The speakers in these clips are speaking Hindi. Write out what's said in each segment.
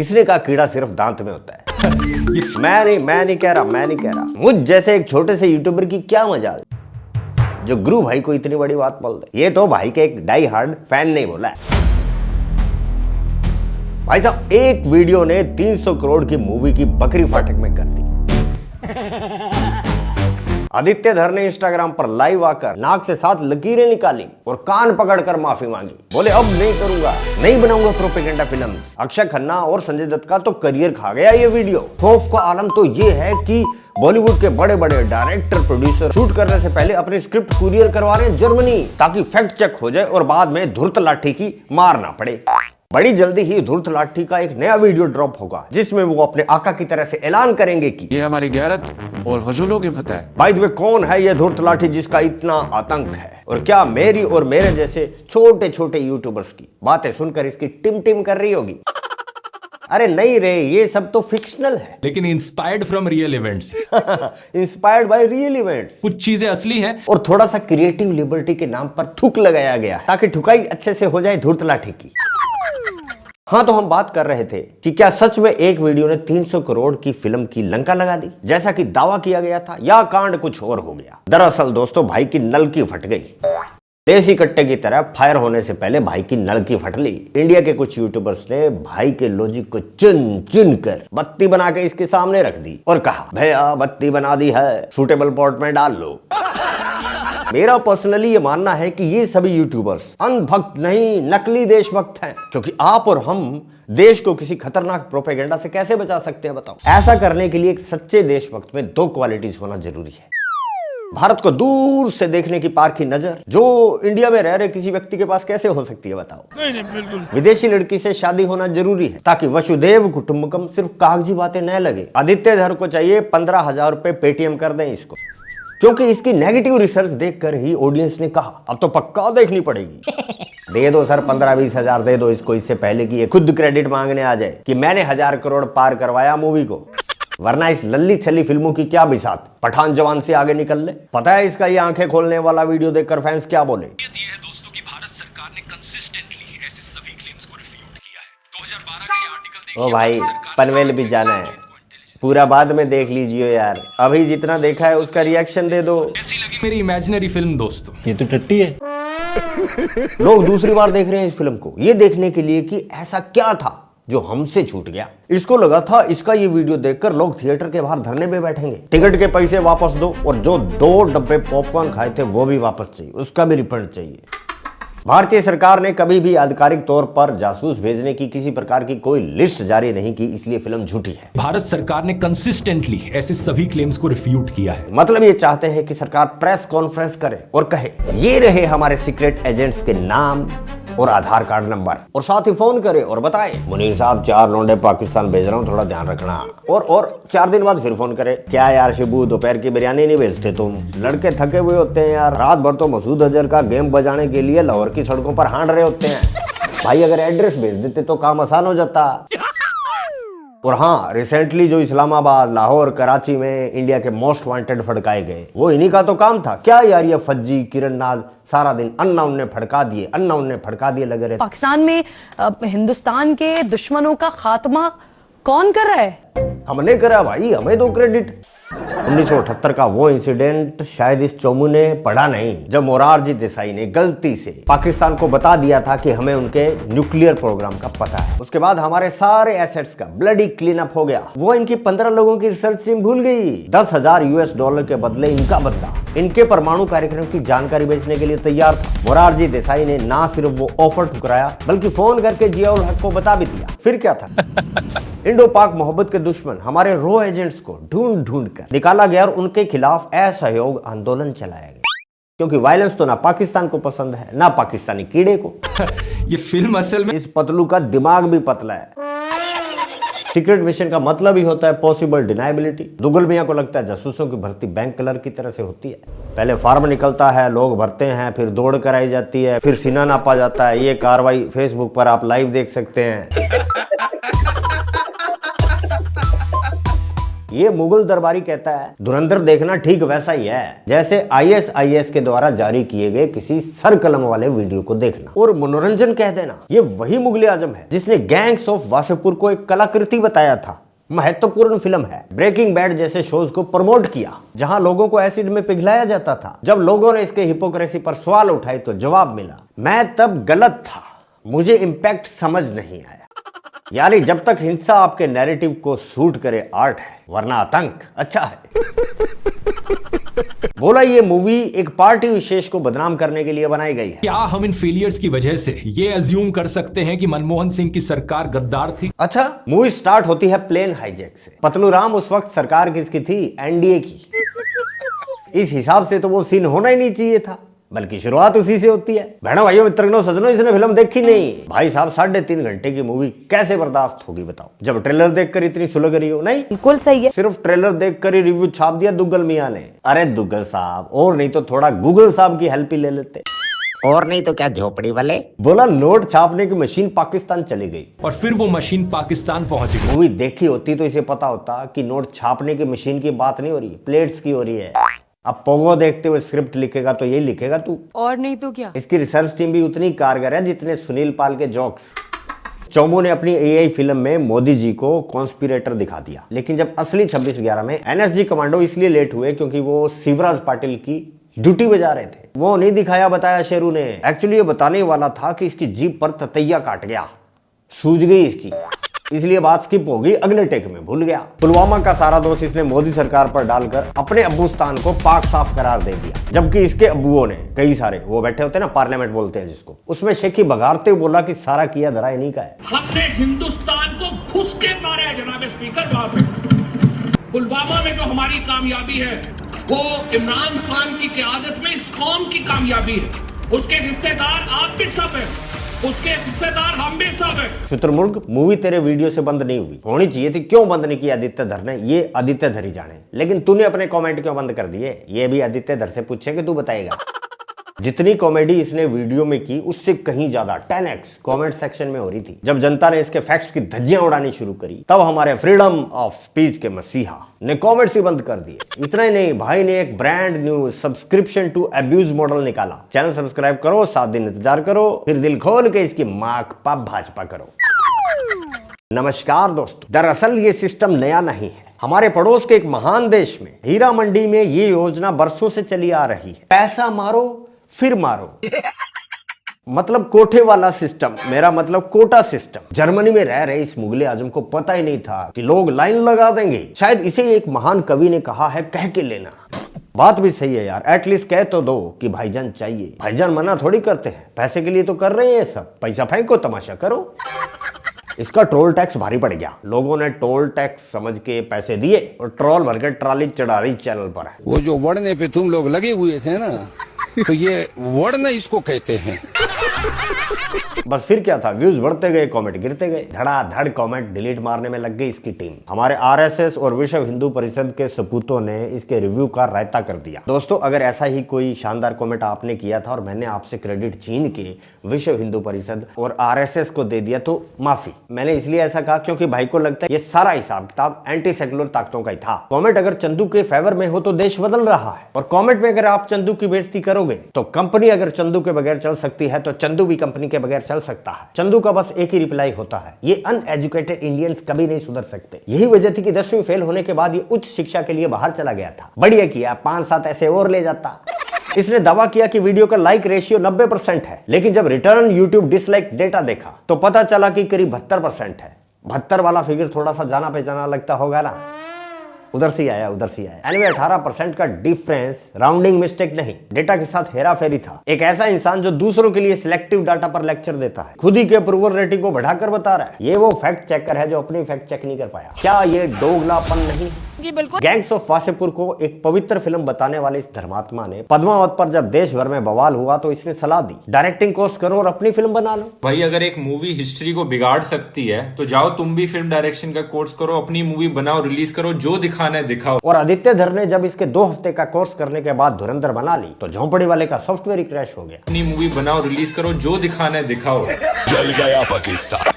घिसने का कीड़ा सिर्फ दांत में होता है। मैं नहीं कह रहा। मुझ जैसे एक छोटे से यूट्यूबर की क्या मजाल जो गुरु भाई को इतनी बड़ी बात बोल दे। ये तो भाई के एक डाई हार्ड फैन नहीं बोला है। भाई साहब, एक वीडियो ने 300 करोड़ की मूवी की बकरी फाटक में कर दी। आदित्य धर ने इंस्टाग्राम पर लाइव आकर नाक से 7 लकीरें निकाली और कान पकड़कर माफी मांगी। बोले अब नहीं करूंगा, नहीं बनाऊंगा प्रोपेगेंडा फिल्म। अक्षय खन्ना और संजय दत्त का तो करियर खा गया ये वीडियो। खौफ का आलम तो ये है कि बॉलीवुड के बड़े बड़े डायरेक्टर प्रोड्यूसर शूट करने से पहले अपनी स्क्रिप्ट कुरियर करवा रहे हैं जर्मनी, ताकि फैक्ट चेक हो जाए और बाद में धुर्त लाठी की मार ना पड़े। बड़ी जल्दी ही धुर्त लाठी का एक नया वीडियो ड्रॉप होगा जिसमें वो अपने आका की तरह से ऐलान करेंगे कि ये हमारी गैरत और फजूलों की फतह है। बाय द वे, कौन है ये धुर्त लाठी जिसका इतना आतंक है? और क्या मेरी और मेरे जैसे छोटे छोटे यूट्यूबर्स की बातें सुनकर इसकी टिम टिम कर रही होगी? अरे नहीं रे, ये सब तो फिक्शनल है, लेकिन inspired from real events. Inspired by real events. कुछ चीजें असली हैं और थोड़ा सा क्रिएटिव लिबर्टी के नाम पर थूक लगाया गया ताकि ठुकाई अच्छे से हो जाए धुर्त लाठी की। हाँ, तो हम बात कर रहे थे कि क्या सच में एक वीडियो ने 300 करोड़ की फिल्म की लंका लगा दी जैसा कि दावा किया गया था, या कांड कुछ और हो गया? दरअसल दोस्तों, भाई की नलकी फट गई। देसी कट्टे की तरह फायर होने से पहले भाई की नलकी फट ली। इंडिया के कुछ यूट्यूबर्स ने भाई के लॉजिक को चुन चुन कर बत्ती बना के इसके सामने रख दी और कहा, भैया बत्ती बना दी है, सूटेबल पॉट में डाल लो। मेरा पर्सनली ये मानना है कि ये सभी यूट्यूबर्स अंधभक्त नहीं, नकली देशभक्त हैं, क्योंकि आप और हम देश को किसी खतरनाक प्रोपेगेंडा से कैसे बचा सकते हैं बताओ? ऐसा करने के लिए एक सच्चे देशभक्त में 2 क्वालिटीज होना जरूरी है। भारत को दूर से देखने की पारखी नजर, जो इंडिया में रह रहे किसी व्यक्ति के पास कैसे हो सकती है बताओ? नहीं, बिल्कुल। विदेशी लड़की से शादी होना जरूरी है ताकि वसुधैव कुटुंबकम सिर्फ कागजी बातें न लगे। आदित्य धर को चाहिए 15,000 रुपए पेटीएम कर दें इसको, क्योंकि इसकी नेगेटिव रिसर्च देखकर ही ऑडियंस ने कहा अब तो पक्का देखनी पड़ेगी। दे दो सर 15-20 हजार दे दो इसको, इससे पहले कि ये खुद क्रेडिट मांगने आ जाए कि मैंने 1000 करोड़ पार करवाया मूवी को। वरना इस लल्ली छली फिल्मों की क्या बिसात, पठान जवान से आगे निकल ले। पता है इसका ये आंखें खोलने वाला वीडियो देखकर फैंस क्या बोले? ये है दोस्तों कि भारत सरकार ने कंसिस्टेंटली ऐसे सभी क्लेम्स को रिफ्यूट किया है। 2012 का ये आर्टिकल देखिए। ओ भाई, पनवेल भी जाना है, पूरा बाद में देख लीजिए यार, अभी जितना देखा है उसका रिएक्शन दे दो। कैसी लगी मेरी इमेजिनरी फिल्म दोस्तों? ये तो टट्टी है। लोग दूसरी बार देख रहे हैं इस फिल्म को ये देखने के लिए कि ऐसा क्या था जो हमसे छूट गया। इसको लगा था इसका ये वीडियो देखकर लोग थिएटर के बाहर धरने पे बैठेंगे, टिकट के पैसे वापस दो, और जो 2 डब्बे पॉपकॉर्न खाए थे वो भी वापस चाहिए, उसका भी रिफंड चाहिए। भारतीय सरकार ने कभी भी आधिकारिक तौर पर जासूस भेजने की किसी प्रकार की कोई लिस्ट जारी नहीं की, इसलिए फिल्म झूठी है। भारत सरकार ने कंसिस्टेंटली ऐसे सभी क्लेम्स को रिफ्यूट किया है। मतलब ये चाहते हैं कि सरकार प्रेस कॉन्फ्रेंस करे और कहे ये रहे हमारे सीक्रेट एजेंट्स के नाम और आधार कार्ड नंबर, और साथ ही फोन करे और बताए मुनीर साहब 4 लौंडे पाकिस्तान भेज रहा हूँ, थोड़ा ध्यान रखना। और 4 दिन बाद फिर फोन करे, क्या यार शिबू दोपहर की बिरयानी नहीं भेजते तुम? लड़के थके हुए होते हैं यार, रात भर तो मसूद अजहर का गेम बजाने के लिए लाहौर की सड़कों पर हांड रहे होते हैं। भाई अगर एड्रेस भेज देते तो काम आसान हो जाता। और हाँ, रिसेंटली जो इस्लामाबाद, लाहौर, कराची में इंडिया के मोस्ट वांटेड फड़काए गए, वो इन्हीं का तो काम था। क्या यार ये फज्जी, किरण नाज सारा दिन अन्ना उन्ने फड़का दिए लगे रहे। पाकिस्तान में हिंदुस्तान के दुश्मनों का खात्मा कौन कर रहा है? हमने करा भाई, हमें दो क्रेडिट। 1978 का वो इंसिडेंट शायद इस चोमू ने पढ़ा नहीं, जब मोरारजी देसाई ने गलती से पाकिस्तान को बता दिया था कि हमें उनके न्यूक्लियर प्रोग्राम का पता है। उसके बाद हमारे सारे एसेट्स का ब्लडी क्लीन अप हो गया। वो इनकी 15 लोगों की रिसर्च टीम भूल गई। $10,000 के बदले इनका बदला इनके परमाणु कार्यक्रम की जानकारी बेचने के लिए तैयार था। मोरारजी देसाई ने ना सिर्फ वो ऑफर ठुकराया बल्कि फोन करके जियाउल हक को बता भी दिया। फिर क्या था? इंडो पाक मोहब्बत के दुश्मन हमारे रो एजेंट्स को ढूंढ ढूंढ कर निकाला गया और उनके खिलाफ असहयोग आंदोलन चलाया गया, क्योंकि वायलेंस तो ना पाकिस्तान को पसंद है ना पाकिस्तानी कीड़े को। ये फिल्म असल में इस पतलू का दिमाग भी पतला है। सीक्रेट मिशन का मतलब ही होता है पॉसिबल डिनाइबिलिटी। दुगल मियां को लगता है जासूसों की भर्ती बैंक क्लर्क की तरह से होती है। पहले फॉर्म निकलता है, लोग भरते हैं, फिर दौड़ कराई जाती है, फिर सीना नापा जाता है। ये कार्रवाई फेसबुक पर आप लाइव देख सकते हैं। ये मुगल दरबारी कहता है धुरंधर देखना ठीक वैसा ही है जैसे ISIS के द्वारा जारी किए गए किसी सर कलम वाले वीडियो को देखना और मनोरंजन कह देना। ये वही मुगल आजम है जिसने गैंग्स ऑफ वासेपुर को एक कलाकृति बताया था। महत्वपूर्ण फिल्म है। ब्रेकिंग बैड जैसे शोज को प्रमोट किया जहां लोगों को एसिड में पिघलाया जाता था। जब लोगों ने इसके हिपोक्रेसी पर सवाल उठाए तो जवाब मिला, मैं तब गलत था, मुझे इम्पैक्ट समझ नहीं आया। यानी जब तक हिंसा आपके नैरेटिव को सूट करे आर्ट है, वरना आतंक अच्छा है। बोला ये मूवी एक पार्टी विशेष को बदनाम करने के लिए बनाई गई है। क्या हम इन फेलियर्स की वजह से ये अज्यूम कर सकते हैं कि मनमोहन सिंह की सरकार गद्दार थी? अच्छा, मूवी स्टार्ट होती है प्लेन हाईजैक से। पतलू राम उस वक्त सरकार किसकी थी? NDA की। इस हिसाब से तो वो सीन होना ही नहीं चाहिए था, बल्कि शुरुआत उसी से होती है। बहनों भाइयों मित्रों सज्जनों, इसने फिल्म देखी नहीं। भाई साहब 3.5 घंटे की मूवी कैसे बर्दाश्त होगी बताओ, जब ट्रेलर देखकर इतनी सुलग रही हो। नहीं बिल्कुल सही है। सिर्फ ट्रेलर देखकर ही रिव्यू छाप दिया दुग्गल मियां ने। अरे दुग्गल साहब, और नहीं तो थोड़ा गूगल साहब की हेल्प ही ले लेते। और नहीं तो क्या झोपड़ी वाले। बोला नोट छापने की मशीन पाकिस्तान चली गई और फिर वो मशीन पाकिस्तान पहुंच गई। मूवी देखी होती तो इसे पता होता कि नोट छापने की मशीन की बात नहीं हो रही, प्लेट्स की हो रही है। अब पोंगो देखते हुए स्क्रिप्ट लिखेगा तो यही लिखेगा तू, और नहीं तो क्या। इसकी रिसर्च टीम भी उतनी कारगर है जितने सुनील पाल के जोक्स। चोमू ने अपनी AI फिल्म में मोदी जी को कॉन्स्पिरेटर दिखा दिया, लेकिन जब असली 26/11 में NSG कमांडो इसलिए लेट हुए क्योंकि वो शिवराज पाटिल की ड्यूटी बजा रहे थे। वो नहीं दिखाया बताया शेरू ने। एक्चुअली ये बताने वाला था कि इसकी जीप पर ततैया काट गया, सूझ गई इसकी, इसलिए बात स्किप हो गई, अगले टेक में भूल गया। पुलवामा का सारा दोष इसने मोदी सरकार पर डालकर अपने अब्बूस्तान को पाक साफ करार दे दिया, जबकि इसके अब्बुओं ने कई सारे वो बैठे होते ना, पार्लियामेंट बोलते हैं जिसको, उसमें शेखी बघारते हुए बोला कि सारा किया धरा इन्हीं का है। हमने हिंदुस्तान को घुस के मारा है जनाब स्पीकर। वहां पे पुलवामा में जो हमारी कामयाबी है वो इमरान खान की क़यादत में इस कौम की कामयाबी है। उसके हिस्सेदार आप भी सब हैं, उसके हिस्सेदार हम भी सब हैं। शुतुरमुर्ग, मूवी तेरे वीडियो से बंद नहीं हुई, होनी चाहिए थी, क्यों बंद नहीं किया आदित्य धर ने? ये आदित्य धर ही जाने, लेकिन तूने अपने कमेंट क्यों बंद कर दिए? ये भी आदित्य धर से पूछे कि तू बताएगा। जितनी कॉमेडी इसने वीडियो में की उससे कहीं ज्यादा 10x कमेंट सेक्शन में हो रही थी। जब जनता ने इसके फैक्ट्स की धज्जियां उड़ानी शुरू करी तब हमारे फ्रीडम ऑफ स्पीच के मसीहा ने कमेंट्स ही बंद कर दिए। इतना ही नहीं, भाई ने एक brand new subscription to abuse model निकाला। चैनल सब्सक्राइब करो, 7 दिन इंतजार करो, फिर दिल खोल के इसकी माक पा भाजपा करो। नमस्कार दोस्तों, दरअसल ये सिस्टम नया नहीं है। हमारे पड़ोस के एक महान देश में हीरा मंडी में ये योजना बरसों से चली आ रही है। पैसा मारो फिर मारो, मतलब कोठे वाला सिस्टम, मेरा मतलब कोटा सिस्टम। जर्मनी में रह रहे इस मुगले आजम को पता ही नहीं था कि लोग लाइन लगा देंगे। शायद इसे एक महान कवि ने कहा है, कह के लेना। बात भी सही है यार, एटलीस्ट कह तो दो कि भाईजान चाहिए। भाईजान मना थोड़ी करते हैं, पैसे के लिए तो कर रहे हैं सब। पैसा फेंको, तमाशा करो। इसका टोल टैक्स भारी पड़ गया। लोगों ने टोल टैक्स समझ के पैसे दिए और ट्रोल भर के ट्राली चढ़ा रही चैनल पर। वो जो वड़ने पे तुम लोग लगे हुए थे ना, तो ये वड़ना इसको कहते हैं। बस फिर क्या था, व्यूज बढ़ते गए, कमेंट गिरते गए, धड़ाधड़ कमेंट डिलीट मारने में लग गई इसकी टीम। हमारे RSS और विश्व हिंदू परिषद के सपूतों ने इसके रिव्यू का रायता कर दिया। दोस्तों, अगर ऐसा ही कोई शानदार कमेंट आपने किया था और मैंने आपसे क्रेडिट छीन के विश्व हिंदू परिषद और RSS को दे दिया तो माफी। मैंने इसलिए ऐसा कहा क्योंकि भाई को लगता है ये सारा हिसाब किताब एंटी सेकुलर ताकतों का ही था। कमेंट अगर चंदू के फेवर में हो तो देश बदल रहा है, और कमेंट में अगर आप चंदू की बेइज्जती करोगे तो कंपनी अगर चंदू के बगैर चल सकती है तो चंदू भी कंपनी के बगैर चल सकता है। चंदू का बस एक ही रिप्लाई होता है, ये अनएजुकेटेड इंडियंस कभी नहीं सुधर सकते। यही वजह थी कि 10वीं फेल होने के बाद ये उच्च शिक्षा के लिए बाहर चला गया था। बढ़िया किया, 5-7 ऐसे और ले जाता। इसने दावा किया कि वीडियो का लाइक रेशियो 90% है, लेकिन जब रिटर्न यूट्यूब डिसलाइक डेटा देखा तो पता चला कि करीब 72% है। 72 वाला फिगर थोड़ा सा जाना पहचाना लगता होगा ना, उधर से आया। एनीवे 18% का डिफरेंस राउंडिंग मिस्टेक नहीं, डेटा के साथ हेरा फेरी था। एक ऐसा इंसान जो दूसरों के लिए सिलेक्टिव डाटा पर लेक्चर देता है, खुद ही के अप्रूवल रेटिंग को बढ़ाकर बता रहा है। ये वो फैक्ट चेकर है जो अपनी फैक्ट चेक नहीं कर पाया। क्या ये दोगलापन नहीं? जी बिल्कुल। गैंग्स ऑफ वासेपुर को एक पवित्र फिल्म बताने वाले इस धर्मात्मा ने पद्मावत पर जब देश भर में बवाल हुआ तो इसने सलाह दी, डायरेक्टिंग कोर्स करो और अपनी फिल्म बना लो। भाई अगर एक मूवी हिस्ट्री को बिगाड़ सकती है तो जाओ तुम भी फिल्म डायरेक्शन का कोर्स करो, अपनी मूवी बनाओ, रिलीज करो, जो दिखाना है दिखाओ। और आदित्य धर ने जब इसके 2 हफ्ते का कोर्स करने के बाद धुरंधर बना ली तो झोंपड़ी वाले का सॉफ्टवेयर ही क्रैश हो गया। अपनी मूवी बनाओ, रिलीज करो, जो दिखाना है दिखाओ। जल गया पाकिस्तान।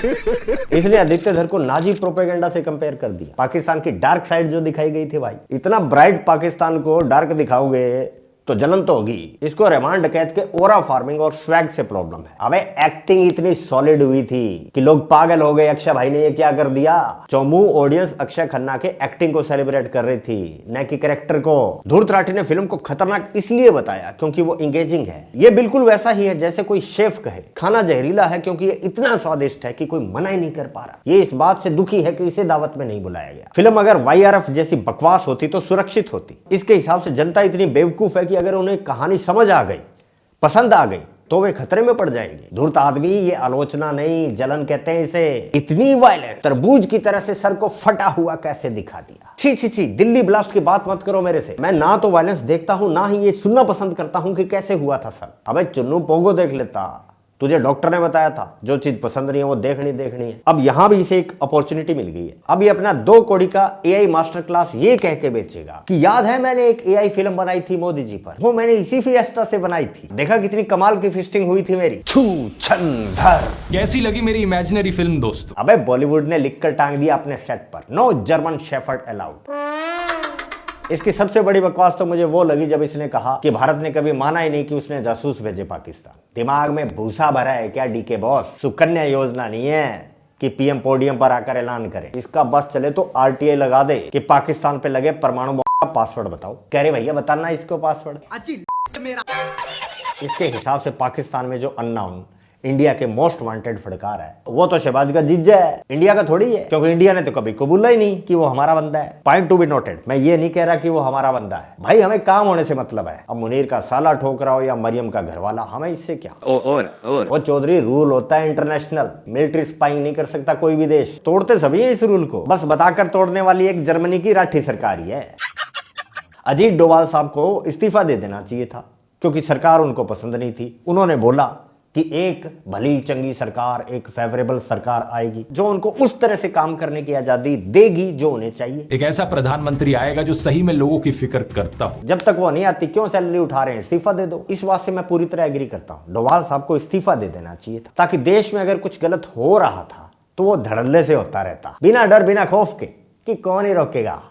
इसने आदित्यधर को नाजी प्रोपेगेंडा से कंपेयर कर दिया। पाकिस्तान की डार्क साइड जो दिखाई गई थी भाई, इतना ब्राइट पाकिस्तान को डार्क दिखाओगे तो जलन तो होगी। इसको रहमान डकैत के ओरा फार्मिंग और स्वैग से प्रॉब्लम है। अबे एक्टिंग इतनी सॉलिड हुई थी कि लोग पागल हो गए, अक्षय भाई ने ये क्या कर दिया। चौमू ऑडियंस अक्षय खन्ना के एक्टिंग को सेलिब्रेट कर रही थी, न कि कैरेक्टर को। धूर्त राठी ने फिल्म को खतरनाक इसलिए बताया क्योंकि वो इंगेजिंग है। ये बिल्कुल वैसा ही है जैसे कोई शेफ कहे खाना जहरीला है क्योंकि ये इतना स्वादिष्ट है कि कोई मना ही नहीं कर पा रहा। ये इस बात से दुखी है कि इसे दावत में नहीं बुलाया गया। फिल्म अगर YRF जैसी बकवास होती तो सुरक्षित होती। इसके हिसाब से जनता इतनी बेवकूफ है कि अगर उन्हें कहानी समझ आ गई, पसंद आ गई, तो वे खतरे में पड़ जाएंगे। धूर्त आदमी, ये आलोचना नहीं जलन कहते हैं इसे। इतनी वायलेंस तरबूज की तरह से सर को फटा हुआ कैसे दिखा दिया। छी छी छी, दिल्ली ब्लास्ट की बात मत करो मेरे से। मैं ना तो वायलेंस देखता हूं ना ही ये सुनना पसंद करता हूं कि कैसे हुआ था सर। अबे चुन्नू पोगो देख लेता, तुझे डॉक्टर ने बताया था जो चीज पसंद नहीं है वो देखनी है। अब यहां भी इसे एक अपॉर्चुनिटी मिल गई है। अब ये अपना 2 कौड़ी का AI मास्टर क्लास ये कह के बेचेगा कि याद है मैंने एक AI फिल्म बनाई थी मोदी जी पर, वो मैंने इसी फिएस्टा से बनाई थी, देखा कितनी कमाल की फिस्टिंग हुई थी मेरी। छू छन धर। कैसी लगी मेरी इमेजिनरी फिल्म दोस्तों? अबे बॉलीवुड ने लिखकर टांग दिया अपने सेट पर, नो जर्मन शेफर्ड अलाउड। इसकी सबसे बड़ी बकवास तो मुझे वो लगी जब इसने कहा कि भारत ने कभी माना ही नहीं कि उसने जासूस भेजे पाकिस्तान। दिमाग में भूसा भरा है क्या डीके बॉस? सुकन्या योजना नहीं है कि PM पोडियम पर आकर ऐलान करे। इसका बस चले तो RTI लगा दे कि पाकिस्तान पे लगे परमाणु बम का पासवर्ड बताओ। कह रहे भैया बताना इसको पासवर्ड। इसके हिसाब से पाकिस्तान में जो अननोन इंडिया के मोस्ट वांटेड फड़कार है वो तो शहबाज का जीजा है, इंडिया का थोड़ी है। क्योंकि इंडिया ने तो कभी कबूला ही नहीं कि वो हमारा बंदा है। पॉइंट टू बी नोटेड, मैं ये नहीं कह रहा कि वो हमारा बंदा है भाई, हमें काम होने से मतलब है। अब मुनीर का साला ठोक रहा हो या मरियम का घरवाला, हमें इससे क्या। वो चौधरी रूल होता है इंटरनेशनल, मिलिट्री स्पाइंग नहीं कर सकता कोई भी देश। तोड़ते सभी है इस रूल को, बस बताकर तोड़ने वाली एक जर्मनी की राठी सरकार ही है। अजीत डोभाल साहब को इस्तीफा दे देना चाहिए था क्योंकि सरकार उनको पसंद नहीं थी। उन्होंने बोला कि एक भली चंगी सरकार, एक फेवरेबल सरकार आएगी जो उनको उस तरह से काम करने की आजादी देगी जो उन्हें चाहिए। एक ऐसा प्रधानमंत्री आएगा जो सही में लोगों की फिक्र करता हो। जब तक वो नहीं आती क्यों सैलरी उठा रहे हैं, इस्तीफा दे दो। इस बात से मैं पूरी तरह एग्री करता हूं। डोभाल साहब को इस्तीफा दे देना चाहिए था ताकि देश में अगर कुछ गलत हो रहा था तो वो धड़ल्ले से होता रहता, बिना डर बिना खौफ के कि कौन ही रोकेगा।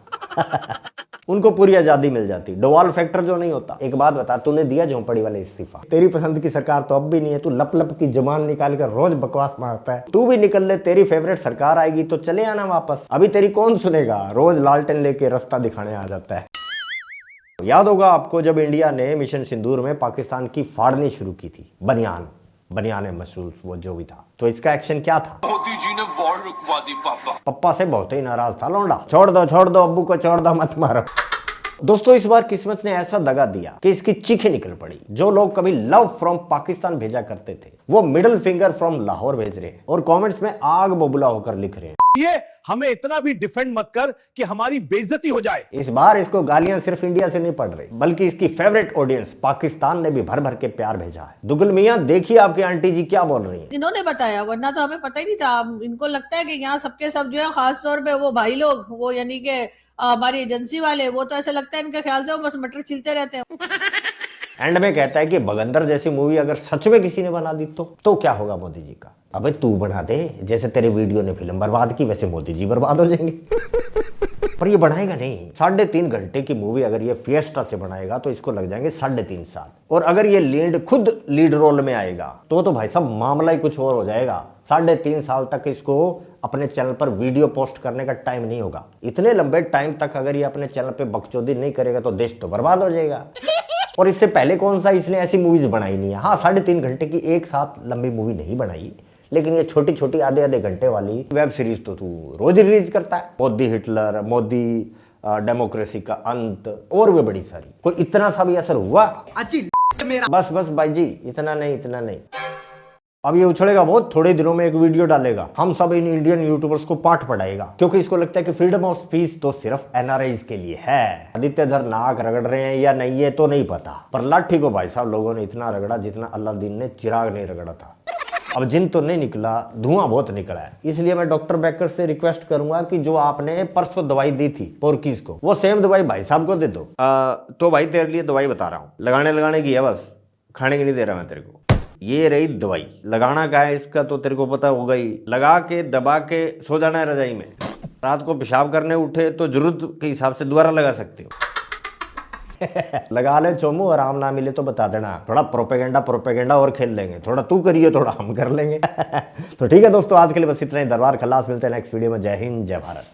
उनको पूरी आजादी मिल जाती। डोवाल फैक्टर जो नहीं होता। एक बात बता, तूने दिया झोंपड़ी वाले इस्तीफा, तेरी पसंद की सरकार तो अब भी नहीं है। तू लप लप की जुबान निकाल कर रोज बकवास मारता है। तू भी निकल ले, तेरी फेवरेट सरकार आएगी तो चले आना वापस। अभी तेरी कौन सुनेगा, रोज लालटेन लेके रास्ता दिखाने आ जाता है। याद होगा आपको जब इंडिया ने मिशन सिंदूर में पाकिस्तान की फाड़नी शुरू की थी, बनियान मशरूफ वो जो भी था, तो इसका एक्शन क्या था? मोदी जी ने वॉर रुकवा दी पापा। पप्पा से बहुत ही नाराज था लौंडा। छोड़ दो अब्बू को, छोड़ दो, मत मारो। दोस्तों इस बार किस्मत ने ऐसा दगा दिया कि इसकी चीखें निकल पड़ी। जो लोग कभी लव फ्रॉम पाकिस्तान भेजा करते थे वो मिडिल फिंगर फ्रॉम लाहौर भेज रहे हैं और कमेंट्स में आग बबूला होकर लिख रहे हैं, ये हमें इतना भी डिफेंड मत कर कि हमारी बेइज्जती हो जाए। इस बार इसको गालियां सिर्फ इंडिया से नहीं पड़ रही बल्कि इसकी फेवरेट ऑडियंस पाकिस्तान ने भी भर भर के प्यार भेजा है। दुगल मियां देखिए आपकी आंटी जी क्या बोल रही हैं। इन्होंने बताया, वरना तो हमें पता ही नहीं था। इनको लगता है कि यहाँ सबके सब जो है, खास तौर पे वो भाई लोग, वो यानी कि हमारी एजेंसी वाले, वो तो ऐसा लगता है इनके ख्याल से वो बस मटर छीलते रहते हैं। एंड में कहता है कि बगंदर जैसी मूवी अगर सच में किसी ने बना दी तो क्या होगा मोदी जी का? अबे तू बना दे, जैसे तेरे वीडियो ने फिल्म बर्बाद की वैसे मोदी जी बर्बाद हो जाएंगे। पर ये बनाएगा नहीं। 3.5 घंटे की मूवी अगर ये फिएस्टा से बनाएगा तो इसको लग जाएंगे 3.5 साल। और अगर ये खुद लीड रोल में आएगा तो भाई साहब मामला ही कुछ और हो जाएगा। 3.5 साल तक इसको अपने चैनल पर वीडियो पोस्ट करने का टाइम नहीं होगा। इतने लंबे टाइम तक अगर ये अपने चैनल पे बकचोदी नहीं करेगा तो देश तो बर्बाद हो जाएगा। और इससे पहले कौन सा इसने ऐसी मूवीज बनाई नहीं है। हाँ, 3.5 घंटे की एक साथ लंबी मूवी नहीं बनाई, लेकिन ये छोटी छोटी आधे घंटे वाली वेब सीरीज तो तू रोज रिलीज करता है। मोदी हिटलर, मोदी डेमोक्रेसी का अंत और भी बड़ी सारी। कोई इतना सा भी असर हुआ? बस भाई जी, इतना नहीं। अब ये उछलेगा बहुत, थोड़े दिनों में एक वीडियो डालेगा, हम सब इन इंडियन यूट्यूबर्स को पाठ पढ़ाएगा, क्योंकि इसको लगता है कि फ्रीडम ऑफ स्पीच तो सिर्फ NRIs के लिए है। आदित्यधर नाक रगड़ रहे हैं या नहीं ये तो नहीं पता, पर लाठी को भाई साहब लोगों ने इतना रगड़ा जितना अलादीन ने चिराग नहीं रगड़ा था। अब जिन तो नहीं निकला, धुआं बहुत निकला है। इसलिए मैं डॉक्टर बेकर से रिक्वेस्ट करूंगा कि जो आपने परसों दवाई दी थी पोर्कीज को, वो सेम दवाई भाई साहब को दे दो। तो भाई तेरे लिए दवाई बता रहा हूँ, लगाने की है, बस खाने की नहीं दे रहा मैं तेरे को। ये रही दवाई। लगाना क्या है इसका तो तेरे को पता होगा ही। लगा के दबा के सो जाना है रजाई में। रात को पेशाब करने उठे तो जरूरत के हिसाब से दोबारा लगा सकते हो। लगा ले चोमू, आराम ना मिले तो बता देना। थोड़ा प्रोपेगेंडा और खेल लेंगे। थोड़ा तू करिए, थोड़ा हम कर लेंगे। तो ठीक है दोस्तों, आज के लिए बस इतना ही। दरबार खल्लास, मिलते हैं नेक्स्ट वीडियो में। जय हिंद, जय भारत।